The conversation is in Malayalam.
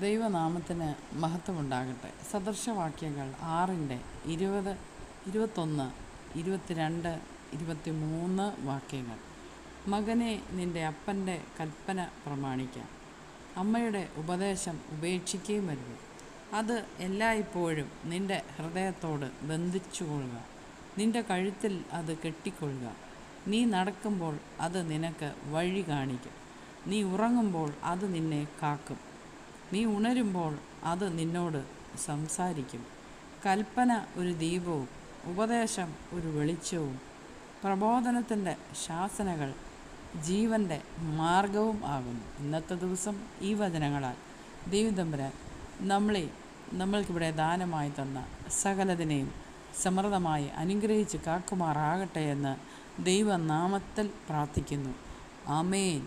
ദൈവനാമത്തിന് മഹത്വമുണ്ടാകട്ടെ. സദൃശവാക്യങ്ങൾ 6:20, 21, 22, 23 വാക്യങ്ങൾ. മകനെ, നിൻ്റെ അപ്പൻ്റെ കൽപ്പന പ്രമാണിക്കാം, അമ്മയുടെ ഉപദേശം ഉപേക്ഷിക്കുകയും വരുത്. അത് എല്ലായ്പ്പോഴും നിൻ്റെ ഹൃദയത്തോട് ബന്ധിച്ചുകൊള്ളുക, നിൻ്റെ കഴുത്തിൽ അത് കെട്ടിക്കൊള്ളുക. നീ നടക്കുമ്പോൾ അത് നിനക്ക് വഴി കാണിക്കും, നീ ഉറങ്ങുമ്പോൾ അത് നിന്നെ കാക്കും, നീ ഉണരുമ്പോൾ അത് നിന്നോട് സംസാരിക്കും. കൽപ്പന ഒരു ദീപവും ഉപദേശം ഒരു വെളിച്ചവും, പ്രബോധനത്തിൻ്റെ ശാസനകൾ ജീവൻ്റെ മാർഗവും ആകുന്നു. ഇന്നത്തെ ദിവസം ഈ വചനങ്ങളാൽ ദൈവം തമ്പുരാൻ നമ്മൾക്കിവിടെ ദാനമായി തന്ന സകലതിനെയും സമൃദ്ധമായി അനുഗ്രഹിച്ച് കാക്കുമാറാകട്ടെ എന്ന് ദൈവനാമത്തിൽ പ്രാർത്ഥിക്കുന്നു. ആമേൻ.